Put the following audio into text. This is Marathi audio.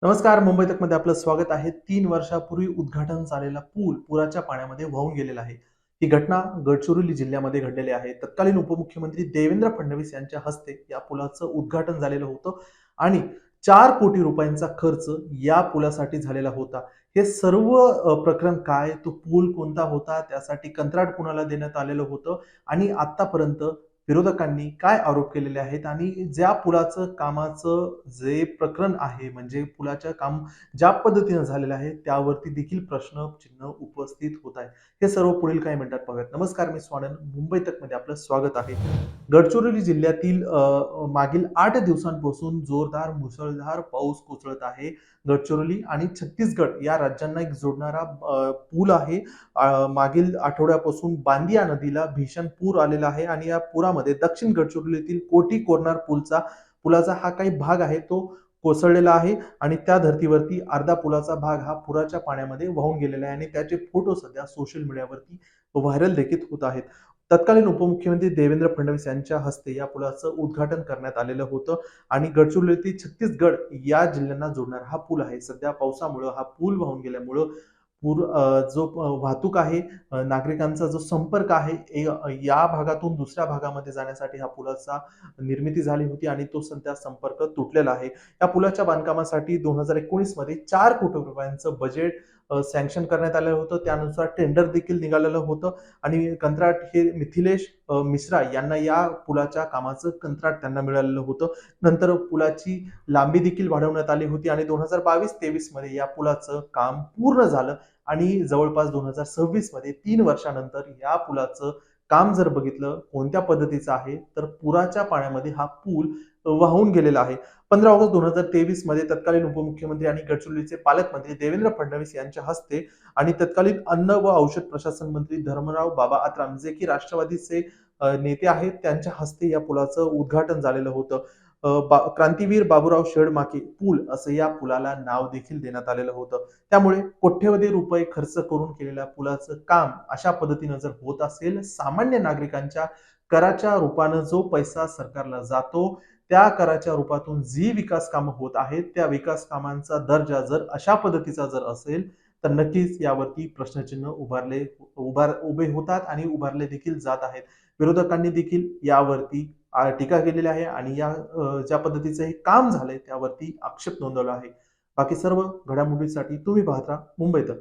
नमस्कार. मुंबई तकमध्ये आपलं स्वागत आहे. 3 वर्षापूर्वी उद्घाटन झालेला पूल पुराच्या पाण्यामध्ये वाहून गेलेला आहे. ही घटना गडचिरोली जिल्ह्यामध्ये घडलेली आहे. तत्कालीन उपमुख्यमंत्री देवेंद्र फडणवीस यांच्या हस्ते या पुलाचं उद्घाटन झालेलं होतं आणि 4 कोटी रुपयांचा खर्च या पुलासाठी झालेला होता. हे सर्व प्रकरण काय, तो पूल कोणता होता, त्यासाठी कंत्राट कुणाला देण्यात आलेलं होतं आणि आत्तापर्यंत विरोधकांनी काय आरोप केलेले आहेत आणि ज्या पुलाचं कामाचं जे प्रकरण आहे, म्हणजे पुलाचं काम ज्या पद्धतीनं झालेलं आहे, त्यावरती देखील प्रश्नचिन्ह उपस्थित होत आहे. हे सर्व पुढील काही मिनिटात पाहूयात. नमस्कार, मी स्वानंद. मुंबई तकमध्ये आपलं स्वागत आहे. गडचिरोली जिल्ह्यातील मागील 8 दिवसांपासून जोरदार मुसळधार पाऊस कोसळत आहे. गडचिरोली आणि छत्तीसगड या राज्यांना एक जोडणारा पूल आहे. मागील आठवड्यापासून बांदिया नदीला भीषण पूर आलेला आहे आणि या पुरामध्ये दक्षिण गडचिरोलीतील कोटी कोरनार पुलाचा हा काही भाग आहे तो कोसळलेला आहे आणि त्या धर्तीवरती अर्धा पुलाचा भाग हा पुराच्या पाण्यामध्ये वाहून गेलेला आहे आणि त्याचे फोटो सध्या सोशल मीडियावरती व्हायरल देखील होत आहेत. तत्कालीन उपमुख्यमंत्री देवेंद्र फडणवीस यांच्या हस्ते या पुलाचं उद्घाटन करण्यात आलेलं होतं आणि गडचिरोली ते छत्तीसगड या जिल्ह्यांना जोडणारा हा पूल आहे. सध्या पावसामुळं हा पूल वाहून गेल्यामुळं जो वाहतूक आहे, नागरिकांचा जो संपर्क आहे, या भागातून दुसऱ्या भागामध्ये जाण्यासाठी ह्या पुलाचा निर्मिती झाली होती आणि तो सध्या संपर्क तुटलेला आहे. या पुलाच्या बांधकामासाठी 2019 मध्ये 4 कोटी रुपयांचं बजेट सँक्शन करण्यात आलं होतं. त्यानुसार टेंडर देखील निघालेलं होतं आणि कंत्राट हे मिथिलेश मिश्रा यांना या पुलाच्या कामाचं कंत्राट त्यांना मिळालेलं होतं. नंतर पुलाची लांबी देखील वाढवण्यात आली होती आणि 2022-23 मध्ये या पुलाचं काम पूर्ण झालं आणि जवळपास 2026 मध्ये 3 वर्षानंतर या पुलाचं काम जर बघितलं कोणत्या पद्धतीचं आहे, तर पुराच्या पाण्यामध्ये हा पूल वाहून गेलेला आहे. 15 ऑगस्ट 2023 मध्ये तत्कालीन उपमुख्यमंत्री आणि गडचिरोलीचे पालकमंत्री देवेंद्र फडणवीस यांच्या हस्ते आणि तत्कालीन अन्न व औषध प्रशासन मंत्री धर्मराव बाबा आत्राम जे की राष्ट्रवादीचे नेते आहेत, त्यांच्या हस्ते या पुलाचं उद्घाटन झालेलं होतं. क्रांतीवीर बाबूराव शेडमाके पूल असं या पुलाला नाव देखील देण्यात आलेलं होतं. त्यामुळे कोट्यवधी रुपये खर्च करून केलेल्या पुलाचं काम अशा पद्धतीनं जर होत असेल, सामान्य नागरिकांच्या कराच्या रूपानं जो पैसा सरकारला जातो, त्या कराच्या रूपातून जी विकास कामं होत आहेत, त्या विकास कामांचा दर्जा जर अशा पद्धतीचा जर असेल, तर नक्कीच यावरती प्रश्नचिन्ह उभे होतात आणि उभारले देखील जात आहेत. विरोधकांनी देखील यावरती टीका केलेली आहे आणि ज्या पद्धतीचं हे काम झालंय त्यावरती आक्षेप नोंदवला आहे. बाकी सर्व घडामोडींसाठी तुम्ही पाहत राहा मुंबई तक.